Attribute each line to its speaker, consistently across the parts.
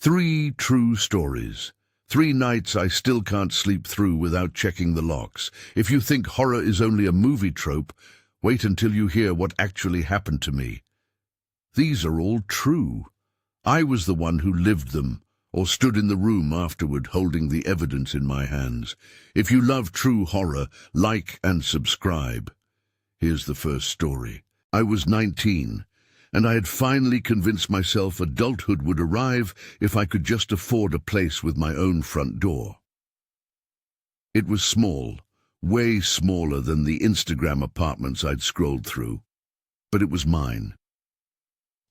Speaker 1: 3 true stories. 3 nights I still can't sleep through without checking the locks. If you think horror is only a movie trope, wait until you hear what actually happened to me. These are all true. I was the one who lived them, or stood in the room afterward holding the evidence in my hands. If you love true horror, like and subscribe. Here's the first story. I was 19, and I had finally convinced myself adulthood would arrive if I could just afford a place with my own front door. It was small, way smaller than the Instagram apartments I'd scrolled through, but it was mine.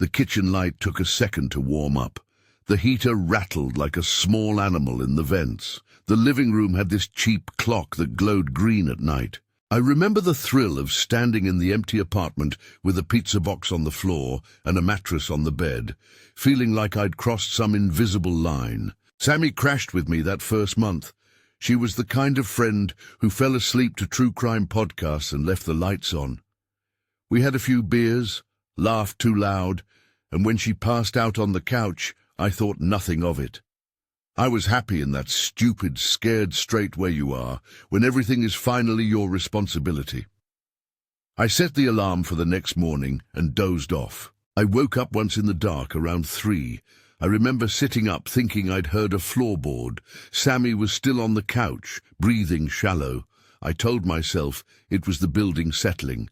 Speaker 1: The kitchen light took a second to warm up. The heater rattled like a small animal in the vents. The living room had this cheap clock that glowed green at night. I remember the thrill of standing in the empty apartment with a pizza box on the floor and a mattress on the bed, feeling like I'd crossed some invisible line. Sammy crashed with me that first month. She was the kind of friend who fell asleep to true crime podcasts and left the lights on. We had a few beers, laughed too loud, and when she passed out on the couch, I thought nothing of it. I was happy in that stupid, scared straight where you are, when everything is finally your responsibility. I set the alarm for the next morning and dozed off. I woke up once in the dark around 3. I remember sitting up thinking I'd heard a floorboard. Sammy was still on the couch, breathing shallow. I told myself it was the building settling.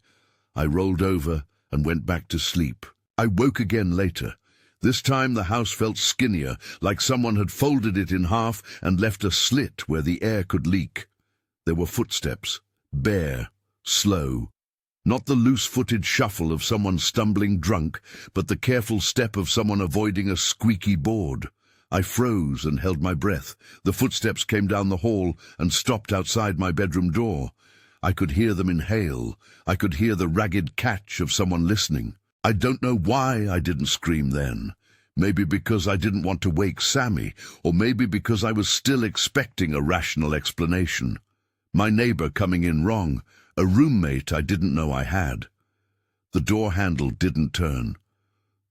Speaker 1: I rolled over and went back to sleep. I woke again later. This time the house felt skinnier, like someone had folded it in half and left a slit where the air could leak. There were footsteps, bare, slow. Not the loose-footed shuffle of someone stumbling drunk, but the careful step of someone avoiding a squeaky board. I froze and held my breath. The footsteps came down the hall and stopped outside my bedroom door. I could hear them inhale. I could hear the ragged catch of someone listening. I don't know why I didn't scream then. Maybe because I didn't want to wake Sammy, or maybe because I was still expecting a rational explanation. My neighbor coming in wrong, a roommate I didn't know I had. The door handle didn't turn,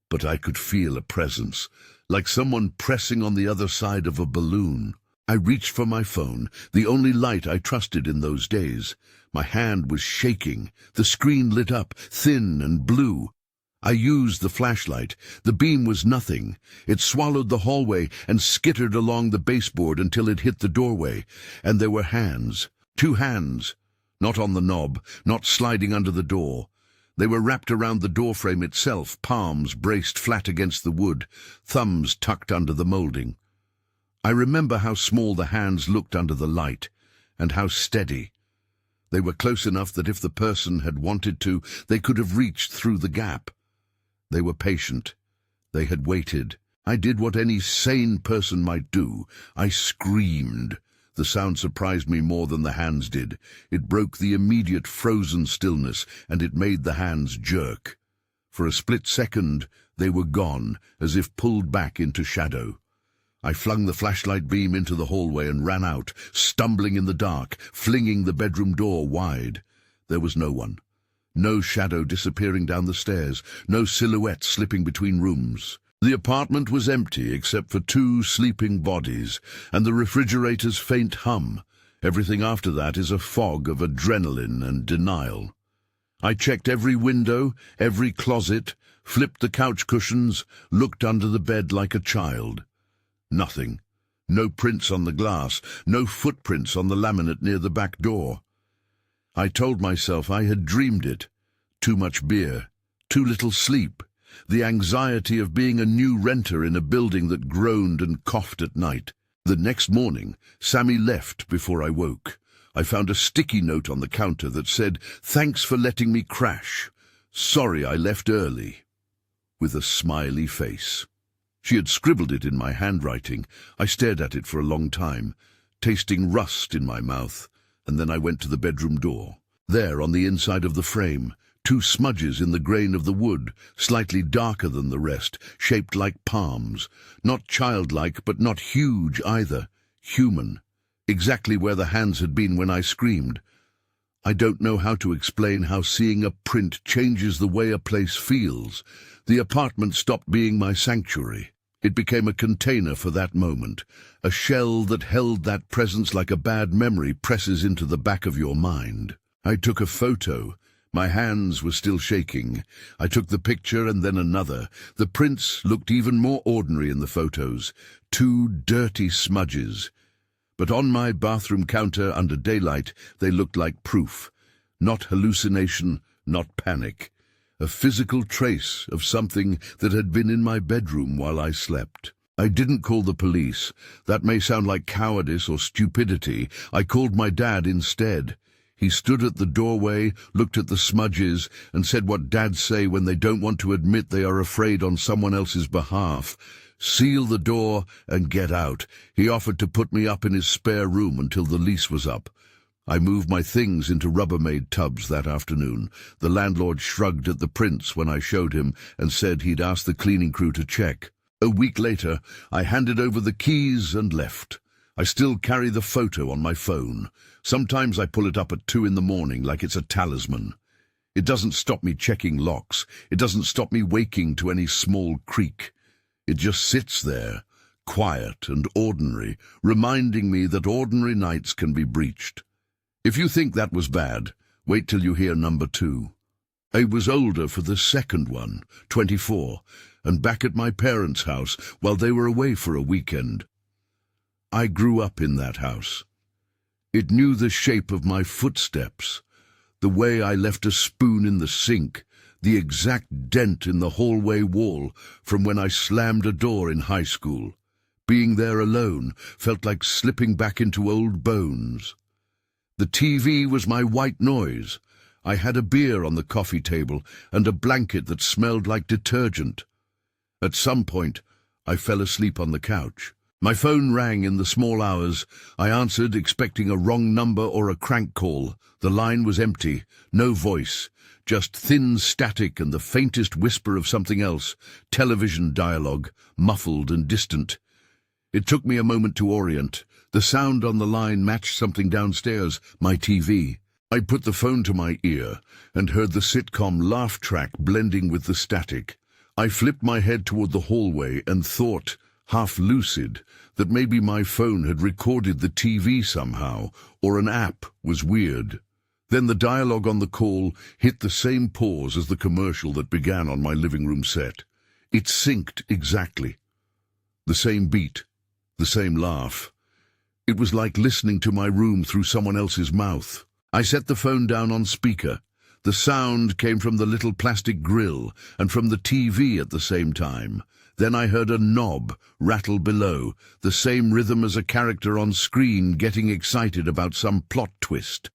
Speaker 1: but I could feel a presence, like someone pressing on the other side of a balloon. I reached for my phone, the only light I trusted in those days. My hand was shaking. The screen lit up, thin and blue. I used the flashlight. The beam was nothing. It swallowed the hallway and skittered along the baseboard until it hit the doorway. And there were hands. 2 hands. Not on the knob, not sliding under the door. They were wrapped around the doorframe itself, palms braced flat against the wood, thumbs tucked under the molding. I remember how small the hands looked under the light, and how steady. They were close enough that if the person had wanted to, they could have reached through the gap. They were patient. They had waited. I did what any sane person might do. I screamed. The sound surprised me more than the hands did. It broke the immediate frozen stillness, and it made the hands jerk. For a split second, they were gone, as if pulled back into shadow. I flung the flashlight beam into the hallway and ran out, stumbling in the dark, flinging the bedroom door wide. There was no one. No shadow disappearing down the stairs, no silhouette slipping between rooms. The apartment was empty except for 2 sleeping bodies and the refrigerator's faint hum. Everything after that is a fog of adrenaline and denial. I checked every window, every closet, flipped the couch cushions, looked under the bed like a child. Nothing. No prints on the glass, no footprints on the laminate near the back door. I told myself I had dreamed it. Too much beer, too little sleep, the anxiety of being a new renter in a building that groaned and coughed at night. The next morning, Sammy left before I woke. I found a sticky note on the counter that said, "Thanks for letting me crash. Sorry I left early," with a smiley face. She had scribbled it in my handwriting. I stared at it for a long time, tasting rust in my mouth. And then I went to the bedroom door. There, on the inside of the frame, 2 smudges in the grain of the wood, slightly darker than the rest, shaped like palms. Not childlike, but not huge either. Human. Exactly where the hands had been when I screamed. I don't know how to explain how seeing a print changes the way a place feels. The apartment stopped being my sanctuary. It became a container for that moment, a shell that held that presence like a bad memory presses into the back of your mind. I took a photo. My hands were still shaking. I took the picture and then another. The prints looked even more ordinary in the photos, 2 dirty smudges. But on my bathroom counter under daylight, they looked like proof. Not hallucination, not panic. A physical trace of something that had been in my bedroom while I slept. I didn't call the police. That may sound like cowardice or stupidity. I called my dad instead. He stood at the doorway, looked at the smudges, and said what dads say when they don't want to admit they are afraid on someone else's behalf. Seal the door and get out. He offered to put me up in his spare room until the lease was up. I moved my things into Rubbermaid tubs that afternoon. The landlord shrugged at the prints when I showed him and said he'd asked the cleaning crew to check. A week later, I handed over the keys and left. I still carry the photo on my phone. Sometimes I pull it up at 2 in the morning like it's a talisman. It doesn't stop me checking locks. It doesn't stop me waking to any small creak. It just sits there, quiet and ordinary, reminding me that ordinary nights can be breached. If you think that was bad, wait till you hear number 2. I was older for the second one, 24, and back at my parents' house while they were away for a weekend. I grew up in that house. It knew the shape of my footsteps, the way I left a spoon in the sink, the exact dent in the hallway wall from when I slammed a door in high school. Being there alone felt like slipping back into old bones. The TV was my white noise. I had a beer on the coffee table and a blanket that smelled like detergent. At some point, I fell asleep on the couch. My phone rang in the small hours. I answered, expecting a wrong number or a crank call. The line was empty, no voice, just thin static and the faintest whisper of something else, television dialogue, muffled and distant. It took me a moment to orient. The sound on the line matched something downstairs, my TV. I put the phone to my ear and heard the sitcom laugh track blending with the static. I flipped my head toward the hallway and thought, half lucid, that maybe my phone had recorded the TV somehow, or an app was weird. Then the dialogue on the call hit the same pause as the commercial that began on my living room set. It synced exactly. The same beat, the same laugh. It was like listening to my room through someone else's mouth. I set the phone down on speaker. The sound came from the little plastic grill and from the TV at the same time. Then I heard a knob rattle below, the same rhythm as a character on screen getting excited about some plot twist.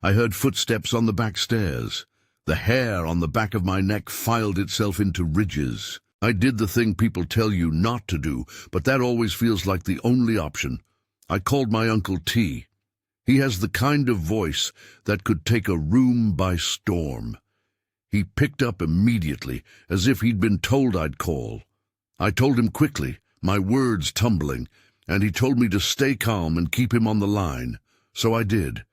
Speaker 1: I heard footsteps on the back stairs. The hair on the back of my neck filed itself into ridges. I did the thing people tell you not to do, but that always feels like the only option. I called my Uncle T. He has the kind of voice that could take a room by storm. He picked up immediately, as if he'd been told I'd call. I told him quickly, my words tumbling, and he told me to stay calm and keep him on the line. So I did.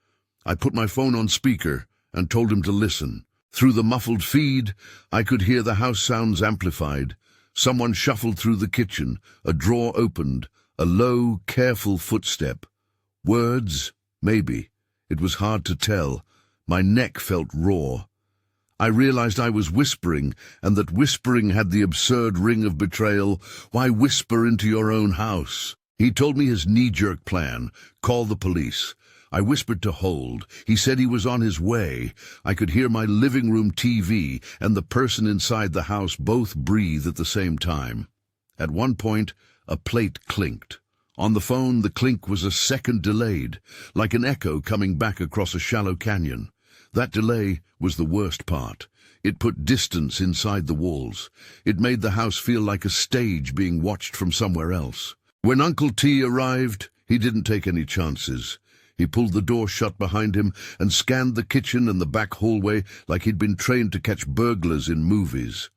Speaker 1: I put my phone on speaker and told him to listen. Through the muffled feed, I could hear the house sounds amplified. Someone shuffled through the kitchen, a drawer opened, a low, careful footstep. Words? Maybe. It was hard to tell. My neck felt raw. I realized I was whispering, and that whispering had the absurd ring of betrayal. Why whisper into your own house? He told me his knee-jerk plan, call the police. I whispered to hold. He said he was on his way. I could hear my living room TV and the person inside the house both breathe at the same time. At one point, a plate clinked. On the phone, the clink was a second delayed, like an echo coming back across a shallow canyon. That delay was the worst part. It put distance inside the walls. It made the house feel like a stage being watched from somewhere else. When Uncle T arrived, he didn't take any chances. He pulled the door shut behind him and scanned the kitchen and the back hallway like he'd been trained to catch burglars in movies.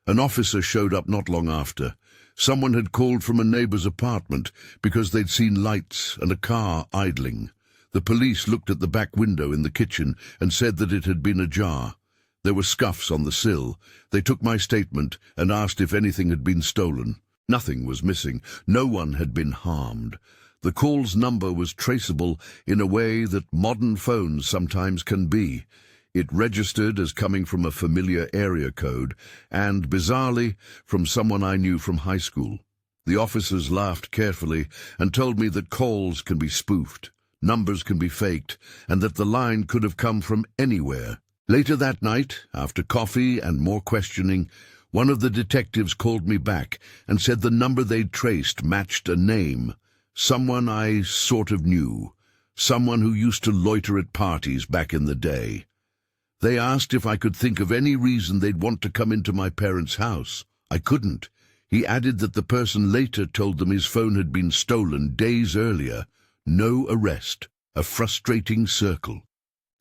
Speaker 1: An officer showed up not long after. Someone had called from a neighbor's apartment because they'd seen lights and a car idling. The police looked at the back window in the kitchen and said that it had been ajar. There were scuffs on the sill. They took my statement and asked if anything had been stolen. Nothing was missing. No one had been harmed. The call's number was traceable in a way that modern phones sometimes can be. It registered as coming from a familiar area code and, bizarrely, from someone I knew from high school. The officers laughed carefully and told me that calls can be spoofed, numbers can be faked, and that the line could have come from anywhere. Later that night, after coffee and more questioning, one of the detectives called me back and said the number they'd traced matched a name, someone I sort of knew, someone who used to loiter at parties back in the day. They asked if I could think of any reason they'd want to come into my parents' house. I couldn't. He added that the person later told them his phone had been stolen days earlier. No arrest. A frustrating circle.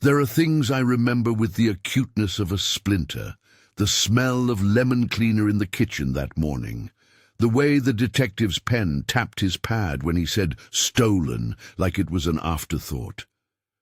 Speaker 1: There are things I remember with the acuteness of a splinter. The smell of lemon cleaner in the kitchen that morning. The way the detective's pen tapped his pad when he said "stolen" like it was an afterthought.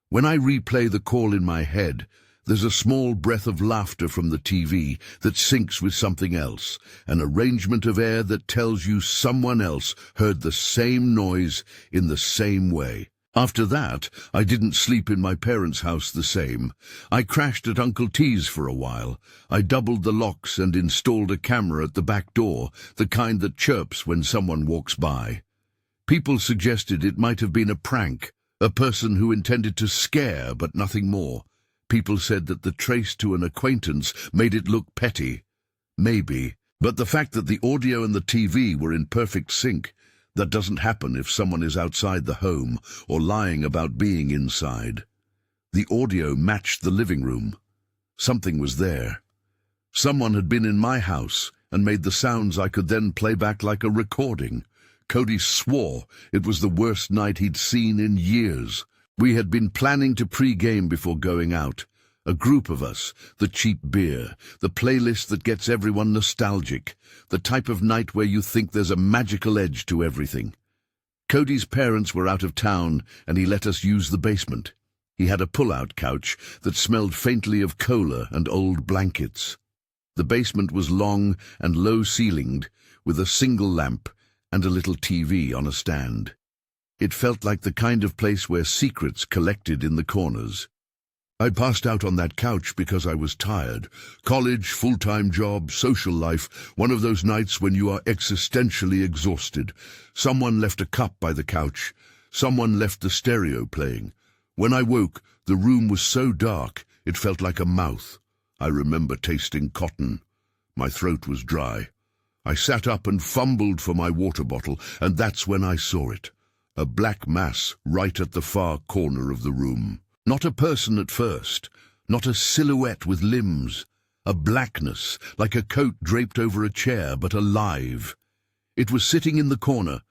Speaker 1: When I replay the call in my head, there's a small breath of laughter from the TV that syncs with something else, an arrangement of air that tells you someone else heard the same noise in the same way. After that, I didn't sleep in my parents' house the same. I crashed at Uncle T's for a while. I doubled the locks and installed a camera at the back door, the kind that chirps when someone walks by. People suggested it might have been a prank, a person who intended to scare but nothing more. People said that the trace to an acquaintance made it look petty. Maybe. But the fact that the audio and the TV were in perfect sync, that doesn't happen if someone is outside the home or lying about being inside. The audio matched the living room. Something was there. Someone had been in my house and made the sounds I could then play back like a recording. Cody swore it was the worst night he'd seen in years. We had been planning to pre-game before going out. A group of us, the cheap beer, the playlist that gets everyone nostalgic, the type of night where you think there's a magical edge to everything. Cody's parents were out of town and he let us use the basement. He had a pull-out couch that smelled faintly of cola and old blankets. The basement was long and low-ceilinged, with a single lamp and a little TV on a stand. It felt like the kind of place where secrets collected in the corners. I passed out on that couch because I was tired. College, full-time job, social life, one of those nights when you are existentially exhausted. Someone left a cup by the couch. Someone left the stereo playing. When I woke, the room was so dark, it felt like a mouth. I remember tasting cotton. My throat was dry. I sat up and fumbled for my water bottle, and that's when I saw it. A black mass right at the far corner of the room. Not a person at first, not a silhouette with limbs. A blackness, like a coat draped over a chair, but alive. It was sitting in the corner,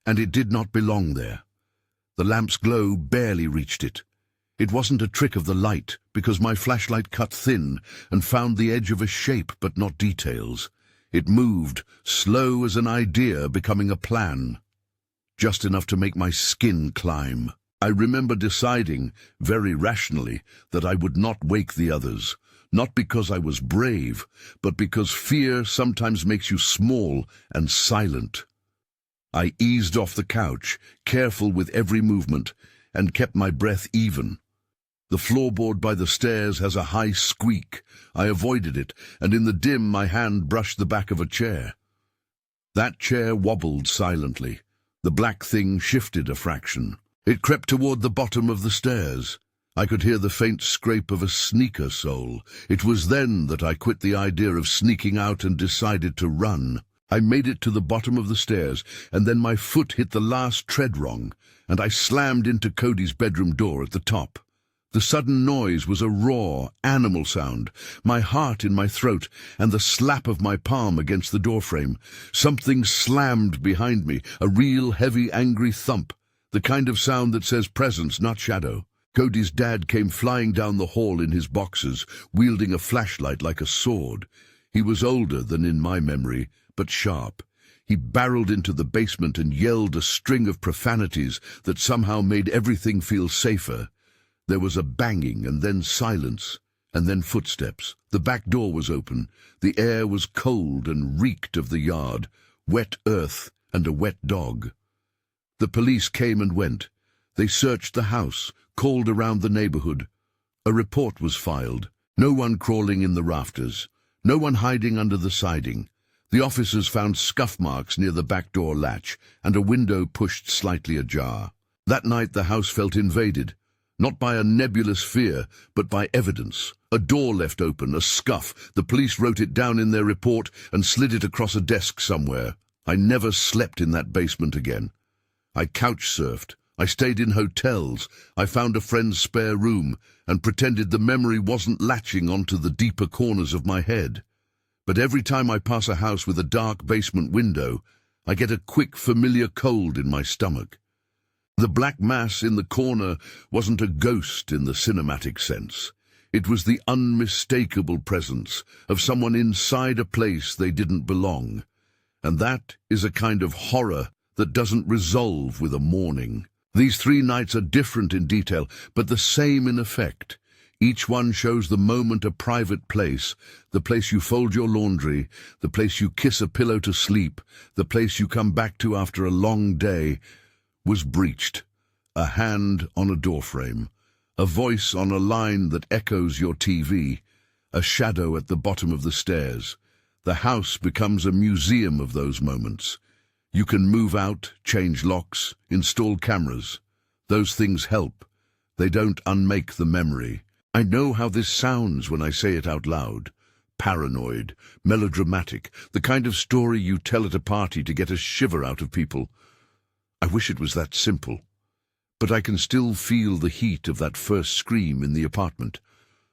Speaker 1: and it did not belong there. The lamp's glow barely reached it. It wasn't a trick of the light, because my flashlight cut thin and found the edge of a shape but not details. It moved, slow as an idea becoming a plan. Just enough to make my skin climb. I remember deciding, very rationally, that I would not wake the others, not because I was brave, but because fear sometimes makes you small and silent. I eased off the couch, careful with every movement, and kept my breath even. The floorboard by the stairs has a high squeak. I avoided it, and in the dim my hand brushed the back of a chair. That chair wobbled silently. The black thing shifted a fraction. It crept toward the bottom of the stairs. I could hear the faint scrape of a sneaker sole. It was then that I quit the idea of sneaking out and decided to run. I made it to the bottom of the stairs, and then my foot hit the last tread rung, and I slammed into Cody's bedroom door at the top. The sudden noise was a raw, animal sound, my heart in my throat, and the slap of my palm against the doorframe. Something slammed behind me, a real heavy, angry thump, the kind of sound that says presence, not shadow. Cody's dad came flying down the hall in his boxers, wielding a flashlight like a sword. He was older than in my memory, but sharp. He barreled into the basement and yelled a string of profanities that somehow made everything feel safer. There was a banging, and then silence, and then footsteps. The back door was open. The air was cold and reeked of the yard. wet earth, and a wet dog. The police came and went. They searched the house, called around the neighborhood. A report was filed. No one crawling in the rafters. No one hiding under the siding. The officers found scuff marks near the back door latch and a window pushed slightly ajar. That night the house felt invaded, not by a nebulous fear, but by evidence. A door left open, a scuff. The police wrote it down in their report and slid it across a desk somewhere. I never slept in that basement again. I couch-surfed. I stayed in hotels. I found a friend's spare room and pretended the memory wasn't latching onto the deeper corners of my head. But every time I pass a house with a dark basement window, I get a quick, familiar cold in my stomach. The black mass in the corner wasn't a ghost in the cinematic sense. It was the unmistakable presence of someone inside a place they didn't belong. And that is a kind of horror that doesn't resolve with a morning. These 3 nights are different in detail, but the same in effect. Each one shows the moment a private place, the place you fold your laundry, the place you kiss a pillow to sleep, the place you come back to after a long day, was breached. A hand on a doorframe, a voice on a line that echoes your TV, a shadow at the bottom of the stairs. The house becomes a museum of those moments. You can move out, change locks, install cameras. Those things help. They don't unmake the memory. I know how this sounds when I say it out loud. Paranoid, melodramatic, the kind of story you tell at a party to get a shiver out of people. I wish it was that simple. But I can still feel the heat of that first scream in the apartment.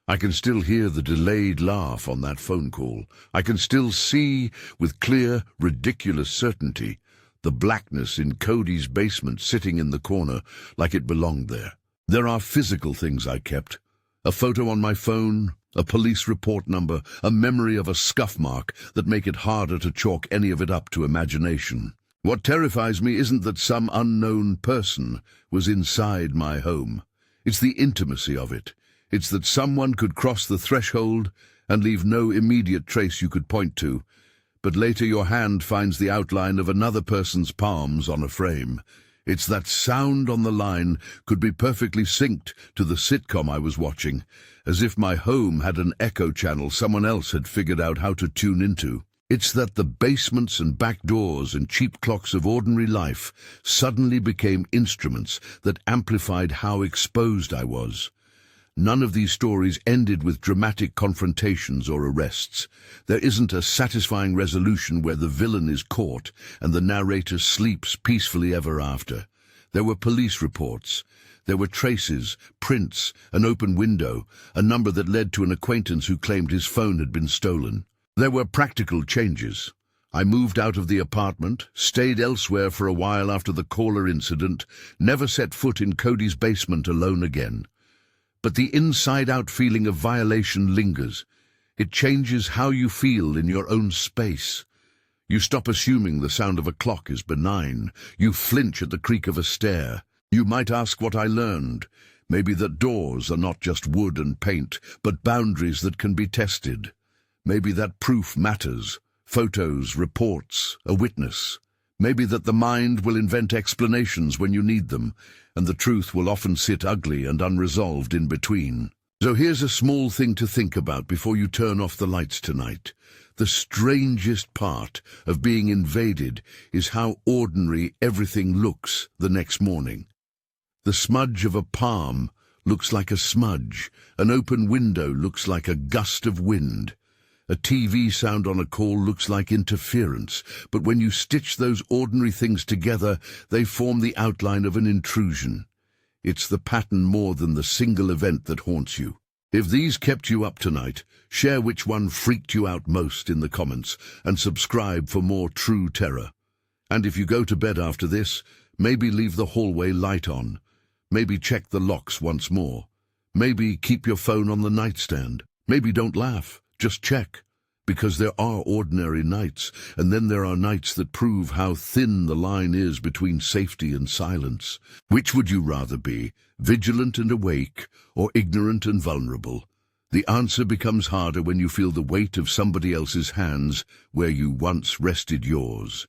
Speaker 1: I can still hear the delayed laugh on that phone call. I can still see, with clear, ridiculous certainty, the blackness in Cody's basement sitting in the corner like it belonged there. There are physical things I kept. A photo on my phone, a police report number, a memory of a scuff mark that make it harder to chalk any of it up to imagination. What terrifies me isn't that some unknown person was inside my home. It's the intimacy of it. It's that someone could cross the threshold and leave no immediate trace you could point to, but later your hand finds the outline of another person's palms on a frame. It's that sound on the line could be perfectly synced to the sitcom I was watching, as if my home had an echo channel someone else had figured out how to tune into. It's that the basements and back doors and cheap clocks of ordinary life suddenly became instruments that amplified how exposed I was. None of these stories ended with dramatic confrontations or arrests. There isn't a satisfying resolution where the villain is caught and the narrator sleeps peacefully ever after. There were police reports. There were traces, prints, an open window, a number that led to an acquaintance who claimed his phone had been stolen. There were practical changes. I moved out of the apartment, stayed elsewhere for a while after the caller incident, never set foot in Cody's basement alone again. But the inside-out feeling of violation lingers. It changes how you feel in your own space. You stop assuming the sound of a clock is benign. You flinch at the creak of a stair. You might ask what I learned. Maybe that doors are not just wood and paint, but boundaries that can be tested. Maybe that proof matters. Photos, reports, a witness. Maybe that the mind will invent explanations when you need them, and the truth will often sit ugly and unresolved in between. So here's a small thing to think about before you turn off the lights tonight. The strangest part of being invaded is how ordinary everything looks the next morning. The smudge of a palm looks like a smudge. An open window looks like a gust of wind. A TV sound on a call looks like interference, but when you stitch those ordinary things together, they form the outline of an intrusion. It's the pattern more than the single event that haunts you. If these kept you up tonight, share which one freaked you out most in the comments, and subscribe for more true terror. And if you go to bed after this, maybe leave the hallway light on. Maybe check the locks once more. Maybe keep your phone on the nightstand. Maybe don't laugh. Just check, because there are ordinary nights, and then there are nights that prove how thin the line is between safety and silence. Which would you rather be, vigilant and awake, or ignorant and vulnerable? The answer becomes harder when you feel the weight of somebody else's hands where you once rested yours.